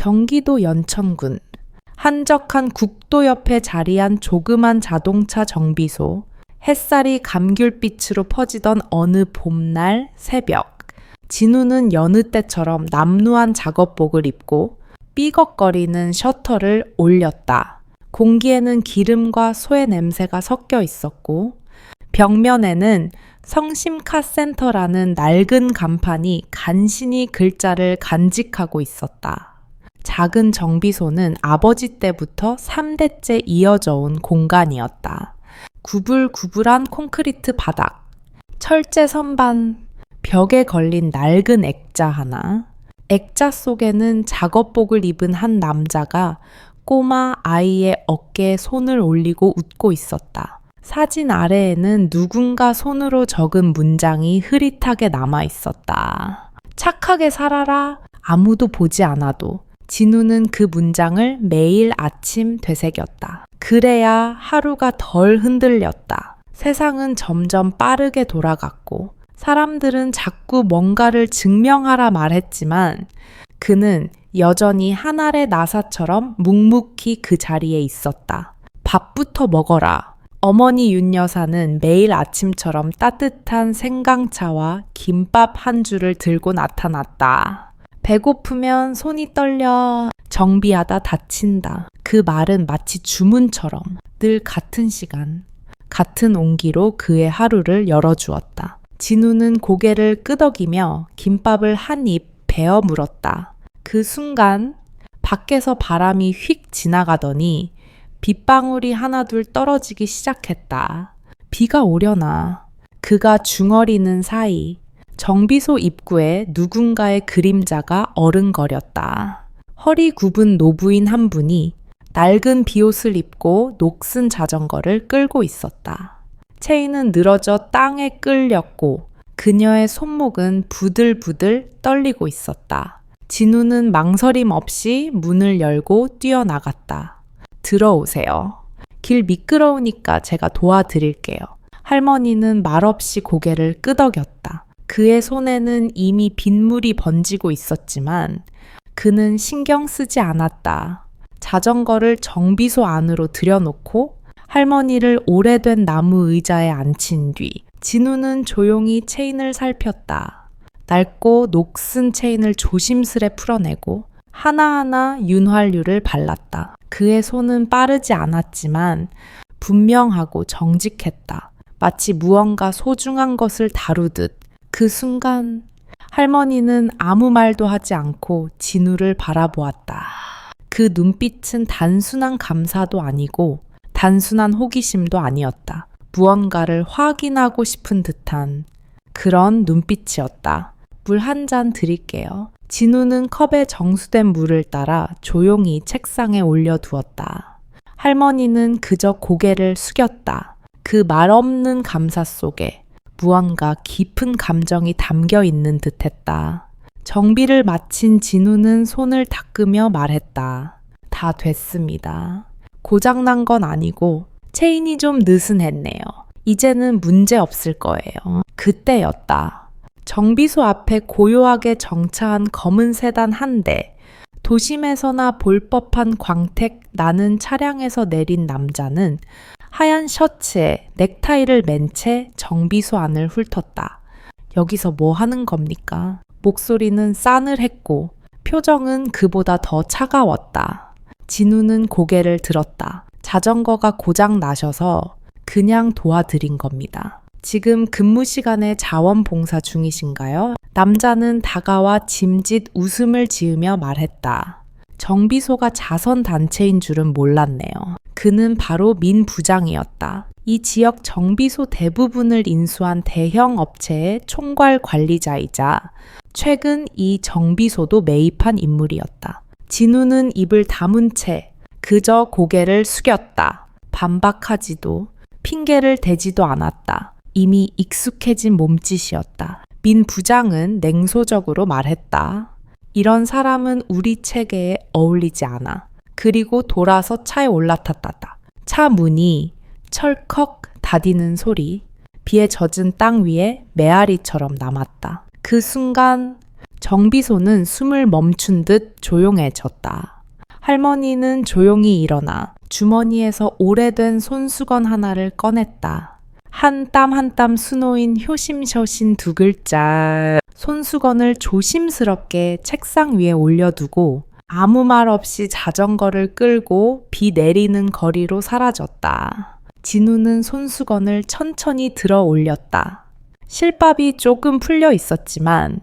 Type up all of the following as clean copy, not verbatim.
경기도 연천군 한적한 국도 옆에 자리한 조그만 자동차 정비소. 햇살이 감귤빛으로 퍼지던 어느 봄날 새벽. 진우는 여느 때처럼 남루한 작업복을 입고 삐걱거리는 셔터를 올렸다. 공기에는 기름과 소의 냄새가 섞여 있었고 벽면에는 성심카센터라는 낡은 간판이 간신히 글자를 간직하고 있었다. 작은 정비소는 아버지 때부터 3대째 이어져 온 공간이었다. 구불구불한 콘크리트 바닥, 철제 선반, 벽에 걸린 낡은 액자 하나. 액자 속에는 작업복을 입은 한 남자가 꼬마 아이의 어깨에 손을 올리고 웃고 있었다. 사진 아래에는 누군가 손으로 적은 문장이 흐릿하게 남아 있었다. 착하게 살아라. 아무도 보지 않아도. 진우는 그 문장을 매일 아침 되새겼다. 그래야 하루가 덜 흔들렸다. 세상은 점점 빠르게 돌아갔고 사람들은 자꾸 뭔가를 증명하라 말했지만 그는 여전히 한 알의 나사처럼 묵묵히 그 자리에 있었다. 밥부터 먹어라. 어머니 윤 여사는 매일 아침처럼 따뜻한 생강차와 김밥 한 줄을 들고 나타났다. 배고프면 손이 떨려. 정비하다 다친다. 그 말은 마치 주문처럼 늘 같은 시간, 같은 온기로 그의 하루를 열어주었다. 진우는 고개를 끄덕이며 김밥을 한 입 베어 물었다. 그 순간 밖에서 바람이 휙 지나가더니 빗방울이 하나둘 떨어지기 시작했다. 비가 오려나. 그가 중얼이는 사이 정비소 입구에 누군가의 그림자가 어른거렸다. 허리 굽은 노부인 한 분이 낡은 비옷을 입고 녹슨 자전거를 끌고 있었다. 체인은 늘어져 땅에 끌렸고 그녀의 손목은 부들부들 떨리고 있었다. 진우는 망설임 없이 문을 열고 뛰어나갔다. 들어오세요. 길 미끄러우니까 제가 도와드릴게요. 할머니는 말없이 고개를 끄덕였다. 그의 손에는 이미 빗물이 번지고 있었지만 그는 신경 쓰지 않았다. 자전거를 정비소 안으로 들여놓고 할머니를 오래된 나무 의자에 앉힌 뒤 진우는 조용히 체인을 살폈다. 낡고 녹슨 체인을 조심스레 풀어내고 하나하나 윤활유를 발랐다. 그의 손은 빠르지 않았지만 분명하고 정직했다. 마치 무언가 소중한 것을 다루듯. 그 순간 할머니는 아무 말도 하지 않고 진우를 바라보았다. 그 눈빛은 단순한 감사도 아니고 단순한 호기심도 아니었다. 무언가를 확인하고 싶은 듯한 그런 눈빛이었다. 물 한 잔 드릴게요. 진우는 컵에 정수된 물을 따라 조용히 책상에 올려두었다. 할머니는 그저 고개를 숙였다. 그 말없는 감사 속에 무언가 깊은 감정이 담겨 있는 듯했다. 정비를 마친 진우는 손을 닦으며 말했다. 다 됐습니다. 고장난 건 아니고 체인이 좀 느슨했네요. 이제는 문제 없을 거예요. 그때였다. 정비소 앞에 고요하게 정차한 검은 세단 한 대. 도심에서나 볼 법한 광택 나는 차량에서 내린 남자는 하얀 셔츠에 넥타이를 맨 채 정비소 안을 훑었다. 여기서 뭐 하는 겁니까? 목소리는 싸늘했고 표정은 그보다 더 차가웠다. 진우는 고개를 들었다. 자전거가 고장 나셔서 그냥 도와드린 겁니다. 지금 근무 시간에 자원봉사 중이신가요? 남자는 다가와 짐짓 웃음을 지으며 말했다. 정비소가 자선단체인 줄은 몰랐네요. 그는 바로 민 부장이었다. 이 지역 정비소 대부분을 인수한 대형 업체의 총괄 관리자이자 최근 이 정비소도 매입한 인물이었다. 진우는 입을 다문 채 그저 고개를 숙였다. 반박하지도 핑계를 대지도 않았다. 이미 익숙해진 몸짓이었다. 민 부장은 냉소적으로 말했다. 이런 사람은 우리 체계에 어울리지 않아. 그리고 돌아서 차에 올라탔다. 차 문이 철컥 닫히는 소리, 비에 젖은 땅 위에 메아리처럼 남았다. 그 순간 정비소는 숨을 멈춘 듯 조용해졌다. 할머니는 조용히 일어나 주머니에서 오래된 손수건 하나를 꺼냈다. 한 땀 한 땀 수놓인 효심셔신 두 글자. 손수건을 조심스럽게 책상 위에 올려두고 아무 말 없이 자전거를 끌고 비 내리는 거리로 사라졌다. 진우는 손수건을 천천히 들어 올렸다. 실밥이 조금 풀려 있었지만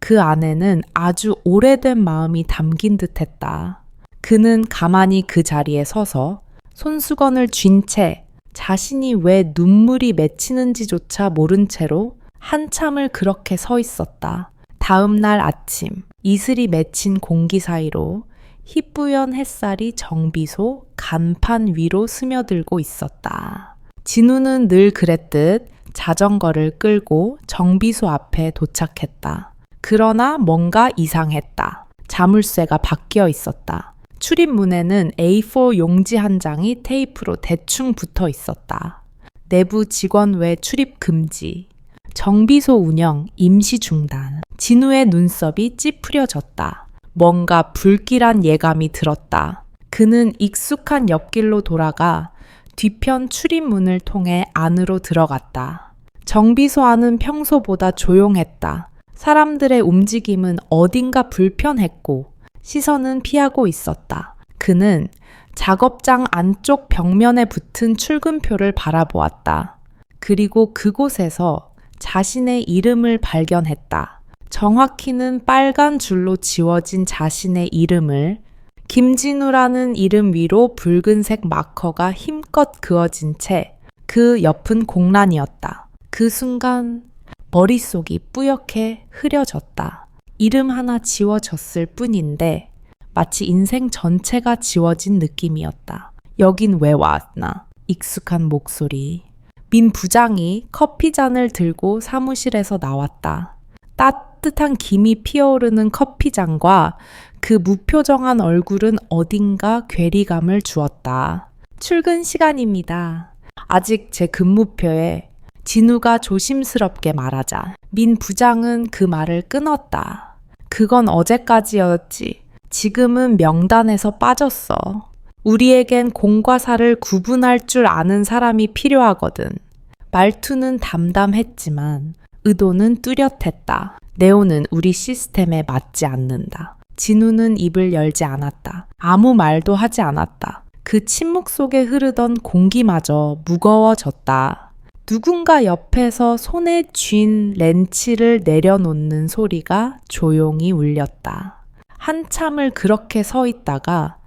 그 안에는 아주 오래된 마음이 담긴 듯했다. 그는 가만히 그 자리에 서서 손수건을 쥔 채 자신이 왜 눈물이 맺히는지조차 모른 채로 한참을 그렇게 서 있었다. 다음 날 아침 이슬이 맺힌 공기 사이로 희뿌연 햇살이 정비소 간판 위로 스며들고 있었다. 진우는 늘 그랬듯 자전거를 끌고 정비소 앞에 도착했다. 그러나 뭔가 이상했다. 자물쇠가 바뀌어 있었다. 출입문에는 A4 용지 한 장이 테이프로 대충 붙어 있었다. 내부 직원 외 출입 금지. 정비소 운영 임시 중단. 진우의 눈썹이 찌푸려졌다. 뭔가 불길한 예감이 들었다. 그는 익숙한 옆길로 돌아가 뒤편 출입문을 통해 안으로 들어갔다. 정비소 안은 평소보다 조용했다. 사람들의 움직임은 어딘가 불편했고 시선은 피하고 있었다. 그는 작업장 안쪽 벽면에 붙은 출근표를 바라보았다. 그리고 그곳에서 자신의 이름을 발견했다. 정확히는 빨간 줄로 지워진 자신의 이름을 김진우라는 이름 위로 붉은색 마커가 힘껏 그어진 채 그 옆은 공란이었다. 그 순간 머릿속이 뿌옇게 흐려졌다. 이름 하나 지워졌을 뿐인데 마치 인생 전체가 지워진 느낌이었다. 여긴 왜 왔나? 익숙한 목소리. 민 부장이 커피잔을 들고 사무실에서 나왔다. 따뜻한 김이 피어오르는 커피잔과 그 무표정한 얼굴은 어딘가 괴리감을 주었다. 출근 시간입니다. 아직 제 근무표에 진우가 조심스럽게 말하자 민 부장은 그 말을 끊었다. 그건 어제까지였지. 지금은 명단에서 빠졌어. 우리에겐 공과 사를 구분할 줄 아는 사람이 필요하거든. 말투는 담담했지만 의도는 뚜렷했다. 네오는 우리 시스템에 맞지 않는다. 진우는 입을 열지 않았다. 아무 말도 하지 않았다. 그 침묵 속에 흐르던 공기마저 무거워졌다. 누군가 옆에서 손에 쥔 렌치를 내려놓는 소리가 조용히 울렸다. 한참을 그렇게 서 있다가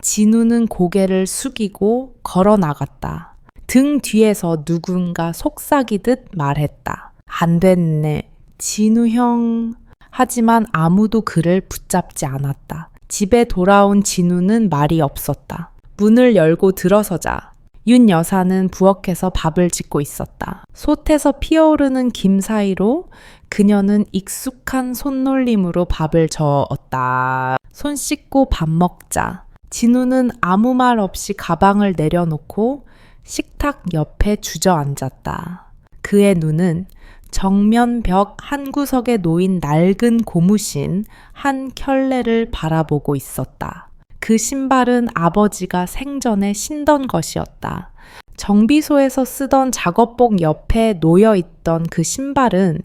진우는 고개를 숙이고 걸어 나갔다. 등 뒤에서 누군가 속삭이듯 말했다. 안 됐네. 진우 형. 하지만 아무도 그를 붙잡지 않았다. 집에 돌아온 진우는 말이 없었다. 문을 열고 들어서자 윤 여사는 부엌에서 밥을 짓고 있었다. 솥에서 피어오르는 김 사이로 그녀는 익숙한 손놀림으로 밥을 저었다. 손 씻고 밥 먹자. 진우는 아무 말 없이 가방을 내려놓고 식탁 옆에 주저앉았다. 그의 눈은 정면 벽 한 구석에 놓인 낡은 고무신 한 켤레를 바라보고 있었다. 그 신발은 아버지가 생전에 신던 것이었다. 정비소에서 쓰던 작업복 옆에 놓여있던 그 신발은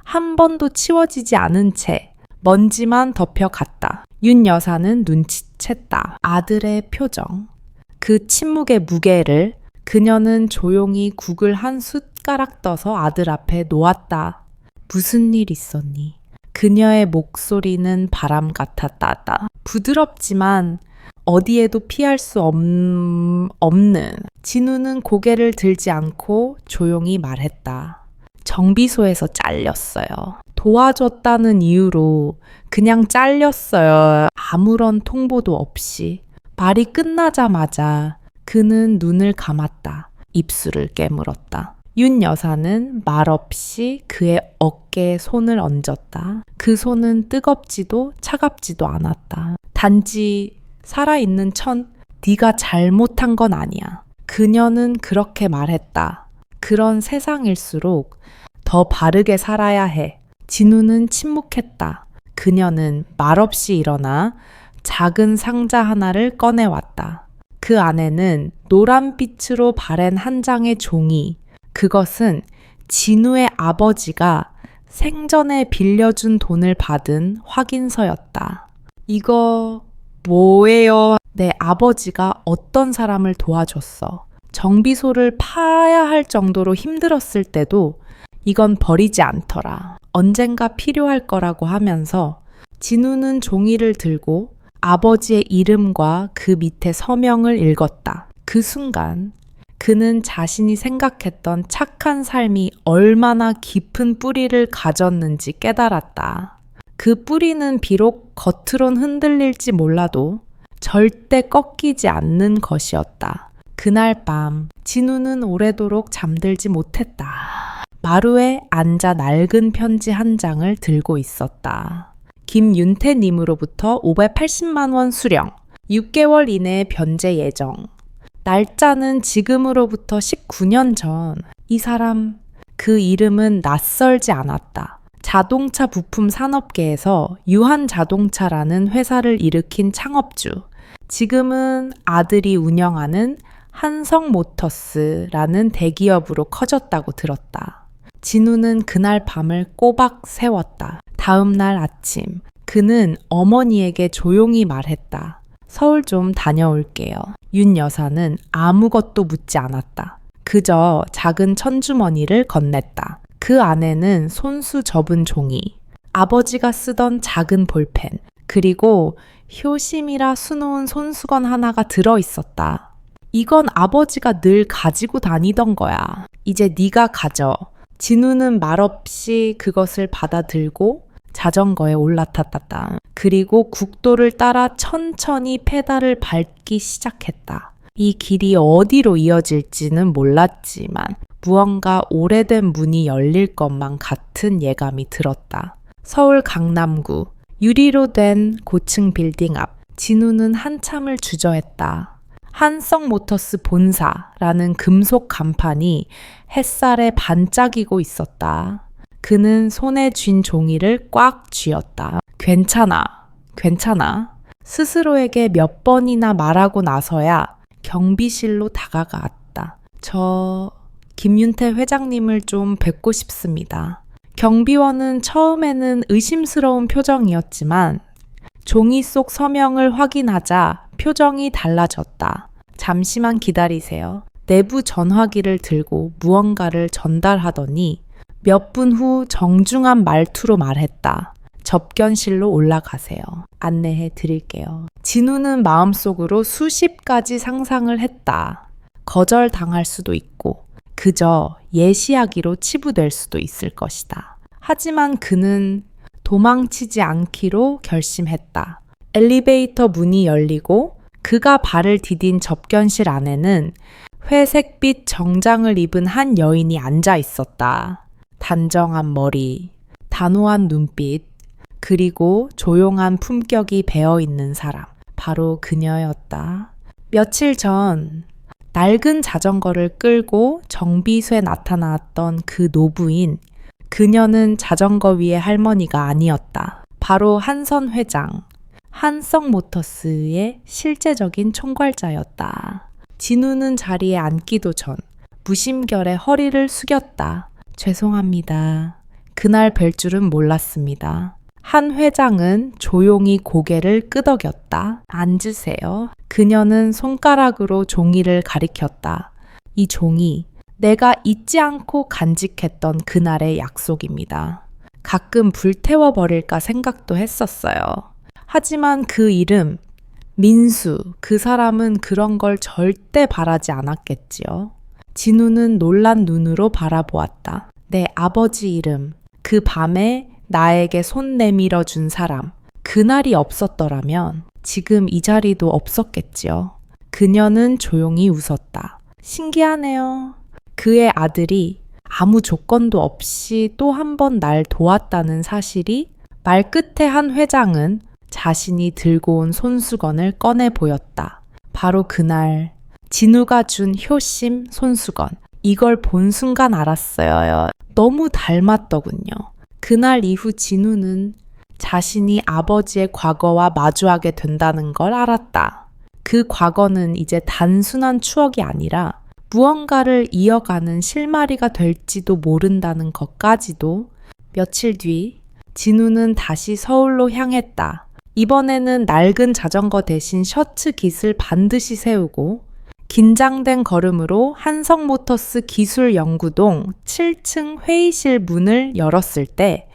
한 번도 치워지지 않은 채 먼지만 덮여갔다. 윤 여사는 눈치챘다. 아들의 표정. 그 침묵의 무게를 그녀는 조용히 국을 한 숟가락 떠서 아들 앞에 놓았다. 무슨 일 있었니? 그녀의 목소리는 바람 같았다. 부드럽지만 어디에도 피할 수 없는. 진우는 고개를 들지 않고 조용히 말했다. 정비소에서 잘렸어요. 도와줬다는 이유로 그냥 잘렸어요. 아무런 통보도 없이. 말이 끝나자마자 그는 눈을 감았다. 입술을 깨물었다. 윤 여사는 말없이 그의 어깨에 손을 얹었다. 그 손은 뜨겁지도 차갑지도 않았다. 단지 살아있는 네가 잘못한 건 아니야. 그녀는 그렇게 말했다. 그런 세상일수록 더 바르게 살아야 해. 진우는 침묵했다. 그녀는 말없이 일어나 작은 상자 하나를 꺼내왔다. 그 안에는 노란빛으로 바랜 한 장의 종이, 그것은 진우의 아버지가 생전에 빌려준 돈을 받은 확인서였다. 이거 뭐예요? 내 아버지가 어떤 사람을 도와줬어. 정비소를 파야 할 정도로 힘들었을 때도 이건 버리지 않더라. 언젠가 필요할 거라고 하면서 진우는 종이를 들고 아버지의 이름과 그 밑에 서명을 읽었다. 그 순간 그는 자신이 생각했던 착한 삶이 얼마나 깊은 뿌리를 가졌는지 깨달았다. 그 뿌리는 비록 겉으론 흔들릴지 몰라도 절대 꺾이지 않는 것이었다. 그날 밤 진우는 오래도록 잠들지 못했다. 마루에 앉아 낡은 편지 한 장을 들고 있었다. 김윤태님으로부터 580만 원 수령, 6개월 이내 변제 예정. 날짜는 지금으로부터 19년 전. 이 사람, 그 이름은 낯설지 않았다. 자동차 부품 산업계에서 유한자동차라는 회사를 일으킨 창업주. 지금은 아들이 운영하는 한성모터스라는 대기업으로 커졌다고 들었다. 진우는 그날 밤을 꼬박 세웠다. 다음 날 아침, 그는 어머니에게 조용히 말했다. 서울 좀 다녀올게요. 윤 여사는 아무것도 묻지 않았다. 그저 작은 천주머니를 건넸다. 그 안에는 손수 접은 종이, 아버지가 쓰던 작은 볼펜, 그리고 효심이라 수놓은 손수건 하나가 들어있었다. 이건 아버지가 늘 가지고 다니던 거야. 이제 네가 가져. 진우는 말없이 그것을 받아 들고 자전거에 올라탔다. 그리고 국도를 따라 천천히 페달을 밟기 시작했다. 이 길이 어디로 이어질지는 몰랐지만 무언가 오래된 문이 열릴 것만 같은 예감이 들었다. 서울 강남구 유리로 된 고층 빌딩 앞, 진우는 한참을 주저했다. 한성모터스 본사라는 금속 간판이 햇살에 반짝이고 있었다. 그는 손에 쥔 종이를 꽉 쥐었다. 괜찮아. 스스로에게 몇 번이나 말하고 나서야 경비실로 다가갔다. 저 김윤태 회장님을 좀 뵙고 싶습니다. 경비원은 처음에는 의심스러운 표정이었지만 종이 속 서명을 확인하자 표정이 달라졌다. 잠시만 기다리세요. 내부 전화기를 들고 무언가를 전달하더니 몇 분 후 정중한 말투로 말했다. 접견실로 올라가세요. 안내해 드릴게요. 진우는 마음속으로 수십 가지 상상을 했다. 거절당할 수도 있고 그저 예시하기로 치부될 수도 있을 것이다. 하지만 그는 도망치지 않기로 결심했다. 엘리베이터 문이 열리고 그가 발을 디딘 접견실 안에는 회색빛 정장을 입은 한 여인이 앉아 있었다. 단정한 머리, 단호한 눈빛, 그리고 조용한 품격이 배어있는 사람. 바로 그녀였다. 며칠 전 낡은 자전거를 끌고 정비소에 나타났던 그 노부인, 그녀는 자전거 위의 할머니가 아니었다. 바로 한선 회장, 한성모터스의 실제적인 총괄자였다. 진우는 자리에 앉기도 전 무심결에 허리를 숙였다. 죄송합니다. 그날 뵐 줄은 몰랐습니다. 한 회장은 조용히 고개를 끄덕였다. 앉으세요. 그녀는 손가락으로 종이를 가리켰다. 이 종이 내가 잊지 않고 간직했던 그날의 약속입니다. 가끔 불태워버릴까 생각도 했었어요. 하지만 그 이름, 민수, 그 사람은 그런 걸 절대 바라지 않았겠지요. 진우는 놀란 눈으로 바라보았다. 내 아버지 이름, 그 밤에 나에게 손 내밀어 준 사람, 그날이 없었더라면 지금 이 자리도 없었겠지요. 그녀는 조용히 웃었다. 신기하네요. 그의 아들이 아무 조건도 없이 또 한 번 날 도왔다는 사실이 말끝에 한 회장은 자신이 들고 온 손수건을 꺼내 보였다. 바로 그날 진우가 준 효심 손수건. 이걸 본 순간 알았어요. 너무 닮았더군요. 그날 이후 진우는 자신이 아버지의 과거와 마주하게 된다는 걸 알았다. 그 과거는 이제 단순한 추억이 아니라 무언가를 이어가는 실마리가 될지도 모른다는 것까지도. 며칠 뒤 진우는 다시 서울로 향했다. 이번에는 낡은 자전거 대신 셔츠 깃을 반드시 세우고 긴장된 걸음으로 한성모터스 기술연구동 7층 회의실 문을 열었을 때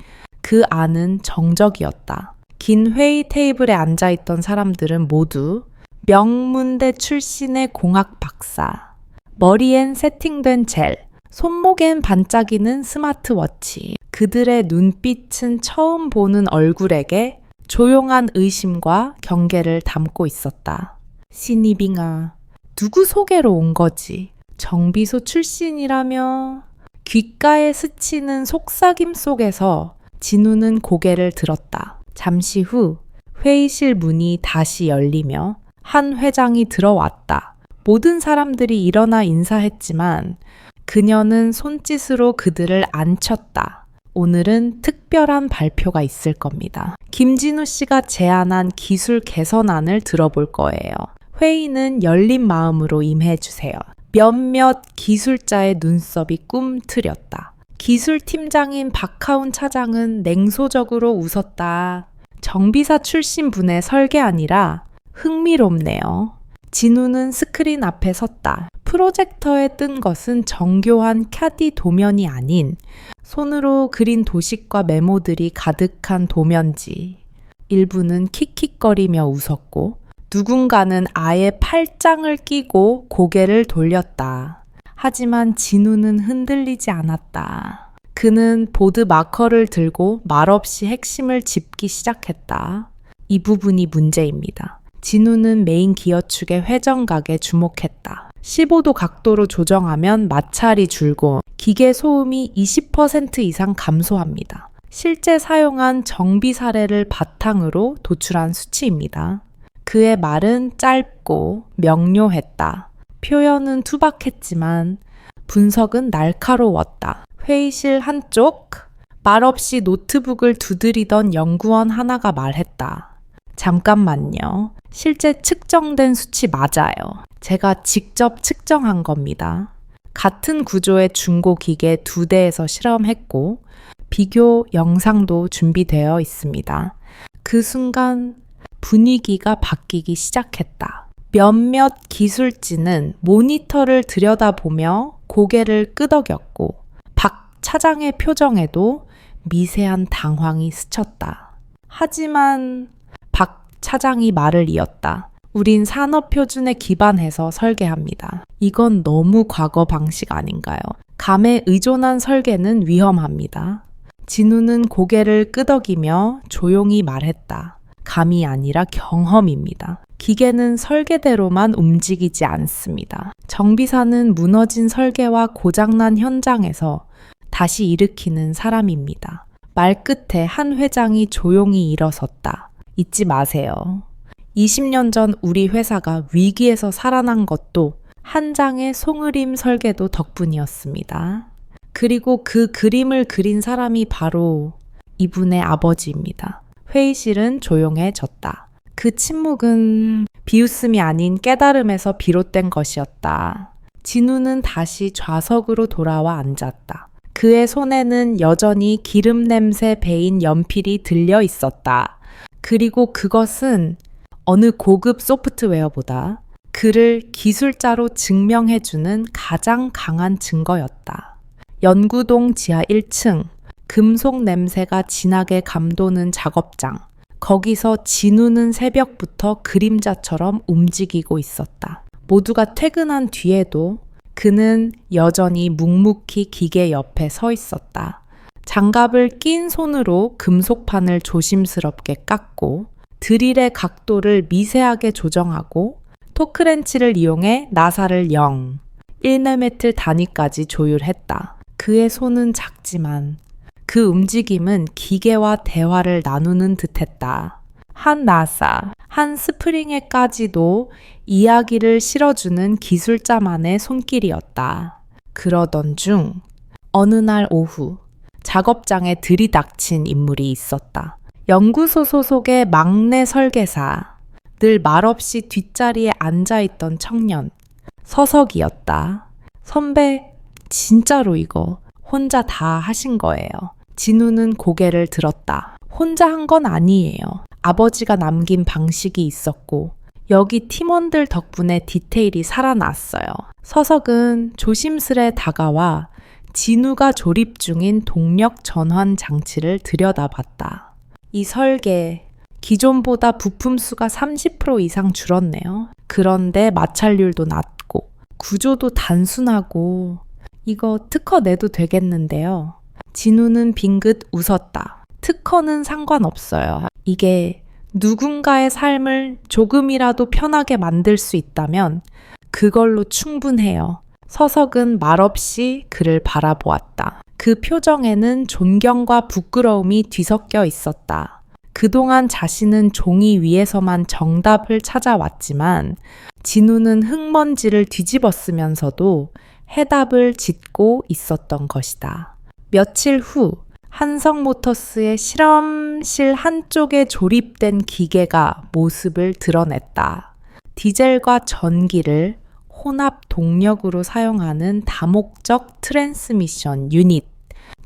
그 안은 정적이었다. 긴 회의 테이블에 앉아있던 사람들은 모두 명문대 출신의 공학 박사, 머리엔 세팅된 젤, 손목엔 반짝이는 스마트워치. 그들의 눈빛은 처음 보는 얼굴에게 조용한 의심과 경계를 담고 있었다. 신이빙아, 누구 소개로 온 거지? 정비소 출신이라며? 귓가에 스치는 속삭임 속에서 진우는 고개를 들었다. 잠시 후 회의실 문이 다시 열리며 한 회장이 들어왔다. 모든 사람들이 일어나 인사했지만 그녀는 손짓으로 그들을 앉혔다. 오늘은 특별한 발표가 있을 겁니다. 김진우 씨가 제안한 기술 개선안을 들어볼 거예요. 회의는 열린 마음으로 임해주세요. 몇몇 기술자의 눈썹이 꿈틀렸다. 기술팀장인 박하운 차장은 냉소적으로 웃었다. 정비사 출신 분의 설계안이라 흥미롭네요. 진우는 스크린 앞에 섰다. 프로젝터에 뜬 것은 정교한 캬디 도면이 아닌 손으로 그린 도식과 메모들이 가득한 도면지. 일부는 킥킥거리며 웃었고 누군가는 아예 팔짱을 끼고 고개를 돌렸다. 하지만 진우는 흔들리지 않았다. 그는 보드 마커를 들고 말없이 핵심을 짚기 시작했다. 이 부분이 문제입니다. 진우는 메인 기어축의 회전각에 주목했다. 15도 각도로 조정하면 마찰이 줄고 기계 소음이 20% 이상 감소합니다. 실제 사용한 정비 사례를 바탕으로 도출한 수치입니다. 그의 말은 짧고 명료했다. 표현은 투박했지만 분석은 날카로웠다. 회의실 한쪽, 말없이 노트북을 두드리던 연구원 하나가 말했다. 잠깐만요. 실제 측정된 수치 맞아요. 제가 직접 측정한 겁니다. 같은 구조의 중고 기계 2대에서 실험했고 비교 영상도 준비되어 있습니다. 그 순간 분위기가 바뀌기 시작했다. 몇몇 기술진은 모니터를 들여다보며 고개를 끄덕였고 박 차장의 표정에도 미세한 당황이 스쳤다. 하지만 박 차장이 말을 이었다. 우린 산업 표준에 기반해서 설계합니다. 이건 너무 과거 방식 아닌가요? 감에 의존한 설계는 위험합니다. 진우는 고개를 끄덕이며 조용히 말했다. 감이 아니라 경험입니다. 기계는 설계대로만 움직이지 않습니다. 정비사는 무너진 설계와 고장난 현장에서 다시 일으키는 사람입니다. 말끝에 한 회장이 조용히 일어섰다. 잊지 마세요. 20년 전 우리 회사가 위기에서 살아난 것도 한 장의 송으림 설계도 덕분이었습니다. 그리고 그 그림을 그린 사람이 바로 이분의 아버지입니다. 회의실은 조용해졌다. 그 침묵은 비웃음이 아닌 깨달음에서 비롯된 것이었다. 진우는 다시 좌석으로 돌아와 앉았다. 그의 손에는 여전히 기름 냄새 배인 연필이 들려 있었다. 그리고 그것은 어느 고급 소프트웨어보다 그를 기술자로 증명해주는 가장 강한 증거였다. 연구동 지하 1층, 금속 냄새가 진하게 감도는 작업장. 거기서 진우는 새벽부터 그림자처럼 움직이고 있었다. 모두가 퇴근한 뒤에도 그는 여전히 묵묵히 기계 옆에 서 있었다. 장갑을 낀 손으로 금속판을 조심스럽게 깎고 드릴의 각도를 미세하게 조정하고 토크렌치를 이용해 나사를 1mm 단위까지 조율했다. 그의 손은 작지만 그 움직임은 기계와 대화를 나누는 듯했다. 한 나사, 한 스프링에까지도 이야기를 실어주는 기술자만의 손길이었다. 그러던 중 어느 날 오후 작업장에 들이닥친 인물이 있었다. 연구소 소속의 막내 설계사, 늘 말없이 뒷자리에 앉아있던 청년, 서석이었다. 선배, 진짜로 이거 혼자 다 하신 거예요. 진우는 고개를 들었다. 혼자 한 건 아니에요. 아버지가 남긴 방식이 있었고 여기 팀원들 덕분에 디테일이 살아났어요. 서석은 조심스레 다가와 진우가 조립 중인 동력 전환 장치를 들여다봤다. 이 설계, 기존보다 부품 수가 30% 이상 줄었네요. 그런데 마찰률도 낮고 구조도 단순하고 이거 특허 내도 되겠는데요. 진우는 빙긋 웃었다. 특허는 상관없어요. 이게 누군가의 삶을 조금이라도 편하게 만들 수 있다면 그걸로 충분해요. 서석은 말없이 그를 바라보았다. 그 표정에는 존경과 부끄러움이 뒤섞여 있었다. 그동안 자신은 종이 위에서만 정답을 찾아왔지만 진우는 흙먼지를 뒤집었으면서도 해답을 짓고 있었던 것이다. 며칠 후 한성모터스의 실험실 한쪽에 조립된 기계가 모습을 드러냈다. 디젤과 전기를 혼합 동력으로 사용하는 다목적 트랜스미션 유닛.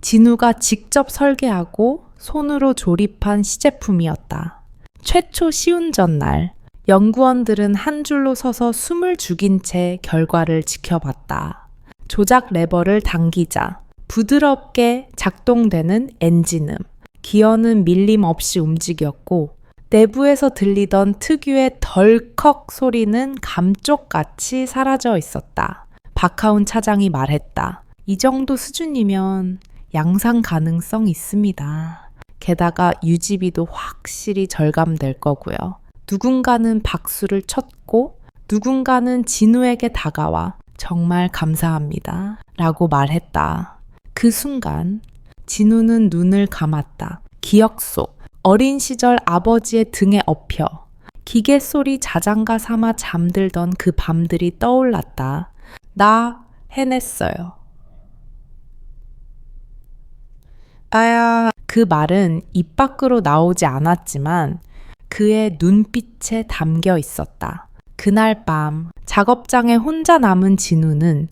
진우가 직접 설계하고 손으로 조립한 시제품이었다. 최초 시운전 날, 연구원들은 한 줄로 서서 숨을 죽인 채 결과를 지켜봤다. 조작 레버를 당기자 부드럽게 작동되는 엔진음, 기어는 밀림 없이 움직였고 내부에서 들리던 특유의 덜컥 소리는 감쪽같이 사라져 있었다. 박하운 차장이 말했다. 이 정도 수준이면 양산 가능성 있습니다. 게다가 유지비도 확실히 절감될 거고요. 누군가는 박수를 쳤고 누군가는 진우에게 다가와 정말 감사합니다 라고 말했다. 그 순간 진우는 눈을 감았다. 기억 속 어린 시절 아버지의 등에 엎여 기계 소리 자장가 삼아 잠들던 그 밤들이 떠올랐다. 나 해냈어요. 아야, 그 말은 입 밖으로 나오지 않았지만 그의 눈빛에 담겨 있었다. 그날 밤 작업장에 혼자 남은 진우는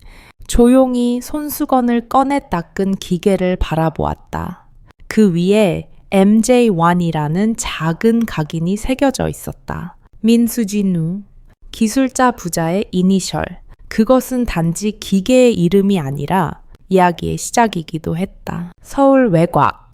조용히 손수건을 꺼내 닦은 기계를 바라보았다. 그 위에 MJ1이라는 작은 각인이 새겨져 있었다. 민수진우, 기술자 부자의 이니셜. 그것은 단지 기계의 이름이 아니라 이야기의 시작이기도 했다. 서울 외곽,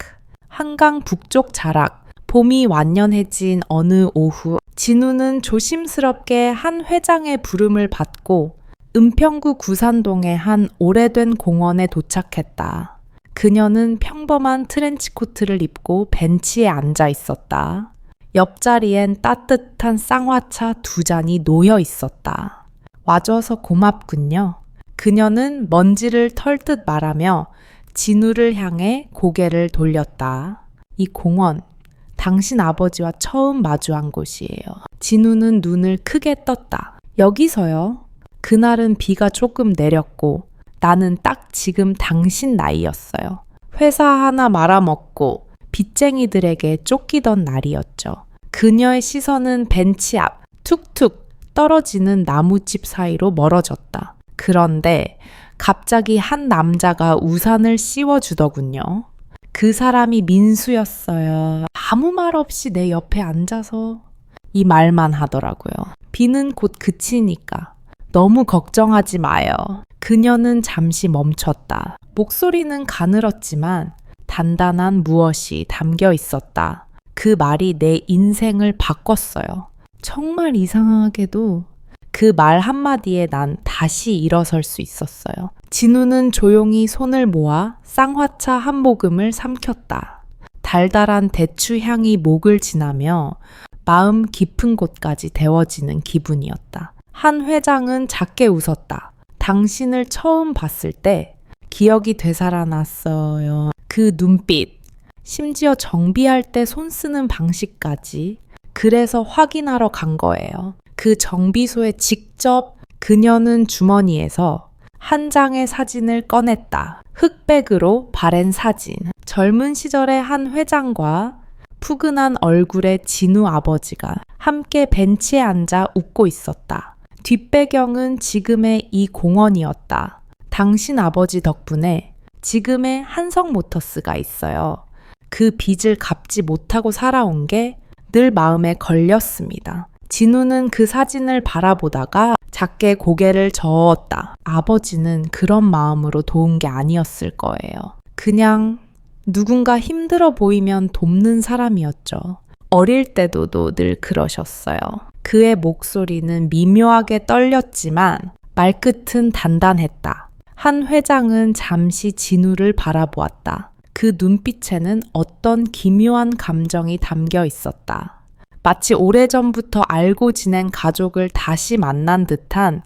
한강 북쪽 자락, 봄이 완연해진 어느 오후, 진우는 조심스럽게 한 회장의 부름을 받고 은평구 구산동의 한 오래된 공원에 도착했다. 그녀는 평범한 트렌치코트를 입고 벤치에 앉아 있었다. 옆자리엔 따뜻한 쌍화차 2잔이 놓여 있었다. 와줘서 고맙군요. 그녀는 먼지를 털듯 말하며 진우를 향해 고개를 돌렸다. 이 공원, 당신 아버지와 처음 마주한 곳이에요. 진우는 눈을 크게 떴다. 여기서요? 그날은 비가 조금 내렸고 나는 딱 지금 당신 나이였어요. 회사 하나 말아먹고 빚쟁이들에게 쫓기던 날이었죠. 그녀의 시선은 벤치 앞 툭툭 떨어지는 나뭇집 사이로 멀어졌다. 그런데 갑자기 한 남자가 우산을 씌워주더군요. 그 사람이 민수였어요. 아무 말 없이 내 옆에 앉아서 이 말만 하더라고요. 비는 곧 그치니까 너무 걱정하지 마요. 그녀는 잠시 멈췄다. 목소리는 가늘었지만 단단한 무엇이 담겨 있었다. 그 말이 내 인생을 바꿨어요. 정말 이상하게도 그 말 한마디에 난 다시 일어설 수 있었어요. 진우는 조용히 손을 모아 쌍화차 한 모금을 삼켰다. 달달한 대추 향이 목을 지나며 마음 깊은 곳까지 데워지는 기분이었다. 한 회장은 작게 웃었다. 당신을 처음 봤을 때 기억이 되살아났어요. 그 눈빛, 심지어 정비할 때 손 쓰는 방식까지. 그래서 확인하러 간 거예요. 그 정비소에 직접. 그녀는 주머니에서 한 장의 사진을 꺼냈다. 흑백으로 바랜 사진. 젊은 시절의 한 회장과 푸근한 얼굴의 진우 아버지가 함께 벤치에 앉아 웃고 있었다. 뒷배경은 지금의 이 공원이었다. 당신 아버지 덕분에 지금의 한성모터스가 있어요. 그 빚을 갚지 못하고 살아온 게 늘 마음에 걸렸습니다. 진우는 그 사진을 바라보다가 작게 고개를 저었다. 아버지는 그런 마음으로 도운 게 아니었을 거예요. 그냥 누군가 힘들어 보이면 돕는 사람이었죠. 어릴 때도 늘 그러셨어요. 그의 목소리는 미묘하게 떨렸지만 말끝은 단단했다. 한 회장은 잠시 진우를 바라보았다. 그 눈빛에는 어떤 기묘한 감정이 담겨 있었다. 마치 오래전부터 알고 지낸 가족을 다시 만난 듯한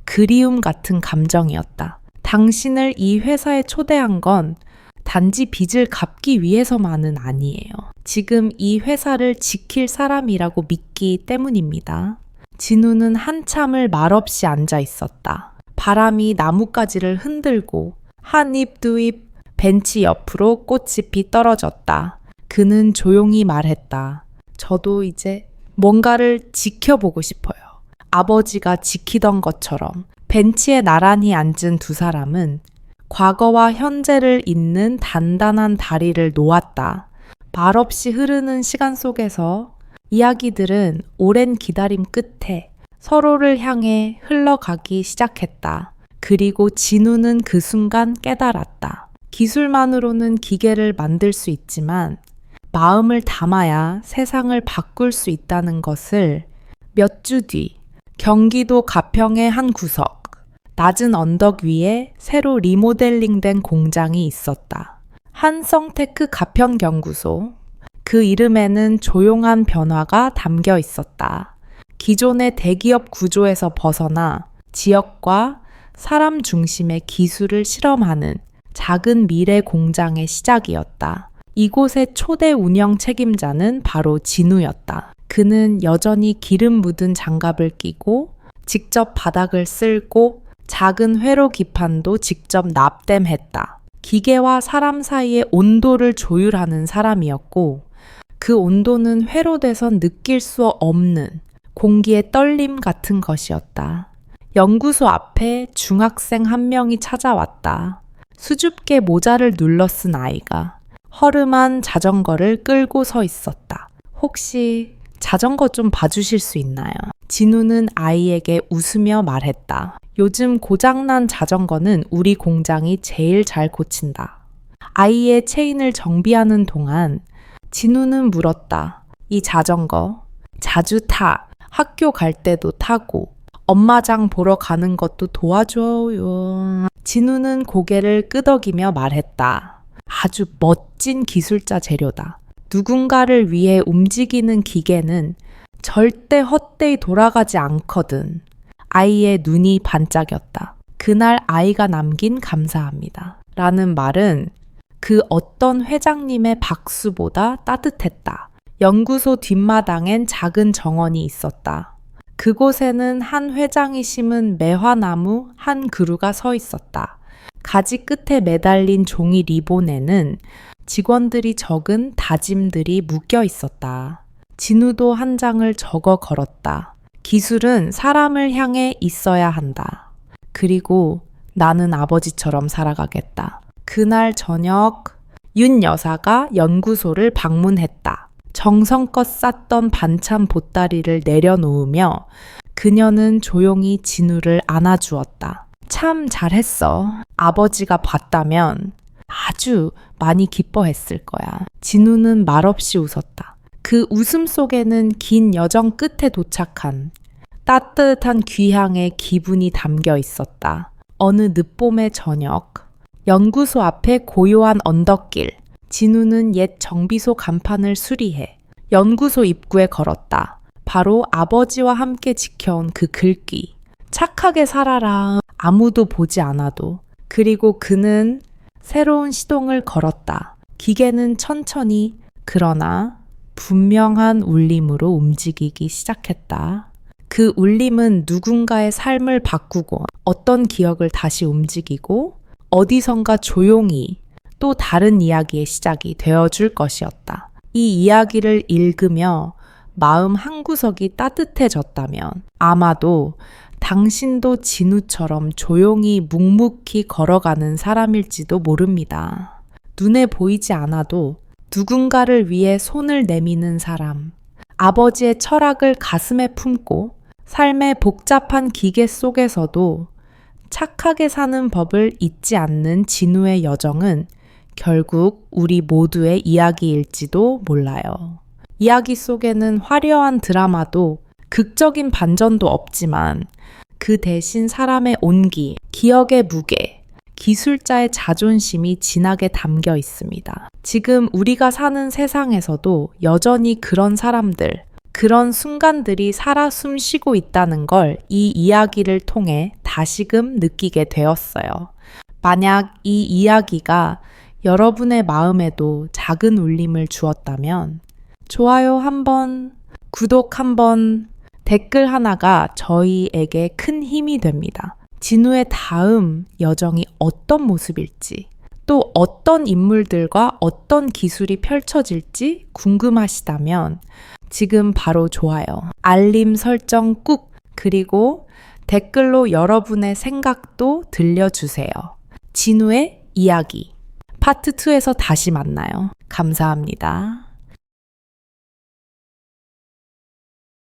그리움 같은 감정이었다. 당신을 이 회사에 초대한 건 단지 빚을 갚기 위해서만은 아니에요. 지금 이 회사를 지킬 사람이라고 믿기 때문입니다. 진우는 한참을 말없이 앉아 있었다. 바람이 나뭇가지를 흔들고 한 입 두 입 벤치 옆으로 꽃잎이 떨어졌다. 그는 조용히 말했다. 저도 이제 뭔가를 지켜보고 싶어요. 아버지가 지키던 것처럼. 벤치에 나란히 앉은 두 사람은 과거와 현재를 잇는 단단한 다리를 놓았다. 말없이 흐르는 시간 속에서 이야기들은 오랜 기다림 끝에 서로를 향해 흘러가기 시작했다. 그리고 진우는 그 순간 깨달았다. 기술만으로는 기계를 만들 수 있지만 마음을 담아야 세상을 바꿀 수 있다는 것을 몇 주 뒤 경기도 가평의 한 구석 낮은 언덕 위에 새로 리모델링된 공장이 있었다. 한성테크 가평연구소. 그 이름에는 조용한 변화가 담겨 있었다. 기존의 대기업 구조에서 벗어나 지역과 사람 중심의 기술을 실험하는 작은 미래 공장의 시작이었다. 이곳의 초대 운영 책임자는 바로 진우였다. 그는 여전히 기름 묻은 장갑을 끼고 직접 바닥을 쓸고 작은 회로 기판도 직접 납땜했다. 기계와 사람 사이의 온도를 조율하는 사람이었고 그 온도는 회로돼선 느낄 수 없는 공기의 떨림 같은 것이었다. 연구소 앞에 중학생 한 명이 찾아왔다. 수줍게 모자를 눌러 쓴 아이가 허름한 자전거를 끌고 서 있었다. 혹시 자전거 좀 봐주실 수 있나요? 진우는 아이에게 웃으며 말했다. 요즘 고장난 자전거는 우리 공장이 제일 잘 고친다. 아이의 체인을 정비하는 동안 진우는 물었다. 이 자전거 자주 타. 학교 갈 때도 타고 엄마장 보러 가는 것도 도와줘요. 진우는 고개를 끄덕이며 말했다. 아주 멋진 기술자 재료다. 누군가를 위해 움직이는 기계는 절대 헛되이 돌아가지 않거든. 아이의 눈이 반짝였다. 그날 아이가 남긴 감사합니다. 라는 말은 그 어떤 회장님의 박수보다 따뜻했다. 연구소 뒷마당엔 작은 정원이 있었다. 그곳에는 한 회장이 심은 매화나무 한 그루가 서 있었다. 가지 끝에 매달린 종이 리본에는 직원들이 적은 다짐들이 묶여 있었다. 진우도 한 장을 적어 걸었다. 기술은 사람을 향해 있어야 한다. 그리고 나는 아버지처럼 살아가겠다. 그날 저녁 윤 여사가 연구소를 방문했다. 정성껏 쌌던 반찬 보따리를 내려놓으며 그녀는 조용히 진우를 안아주었다. 참 잘했어. 아버지가 봤다면 아주 많이 기뻐했을 거야. 진우는 말없이 웃었다. 그 웃음 속에는 긴 여정 끝에 도착한 따뜻한 귀향의 기분이 담겨 있었다. 어느 늦봄의 저녁, 연구소 앞에 고요한 언덕길. 진우는 옛 정비소 간판을 수리해 연구소 입구에 걸었다. 바로 아버지와 함께 지켜온 그 글귀. 착하게 살아라. 아무도 보지 않아도. 그리고 그는 새로운 시동을 걸었다. 기계는 천천히 그러나 분명한 울림으로 움직이기 시작했다. 그 울림은 누군가의 삶을 바꾸고 어떤 기억을 다시 움직이고 어디선가 조용히 또 다른 이야기의 시작이 되어줄 것이었다. 이 이야기를 읽으며 마음 한구석이 따뜻해졌다면 아마도 당신도 진우처럼 조용히 묵묵히 걸어가는 사람일지도 모릅니다. 눈에 보이지 않아도 누군가를 위해 손을 내미는 사람, 아버지의 철학을 가슴에 품고 삶의 복잡한 기계 속에서도 착하게 사는 법을 잊지 않는 진우의 여정은 결국 우리 모두의 이야기일지도 몰라요. 이야기 속에는 화려한 드라마도 극적인 반전도 없지만 그 대신 사람의 온기, 기억의 무게, 기술자의 자존심이 진하게 담겨 있습니다. 지금 우리가 사는 세상에서도 여전히 그런 사람들, 그런 순간들이 살아 숨쉬고 있다는 걸 이 이야기를 통해 다시금 느끼게 되었어요. 만약 이 이야기가 여러분의 마음에도 작은 울림을 주었다면 좋아요 한번, 구독 한번, 댓글 하나가 저희에게 큰 힘이 됩니다. 진우의 다음 여정이 어떤 모습일지, 또 어떤 인물들과 어떤 기술이 펼쳐질지 궁금하시다면 지금 바로 좋아요, 알림 설정 꾹, 그리고 댓글로 여러분의 생각도 들려주세요. 진우의 이야기 파트 2에서 다시 만나요. 감사합니다.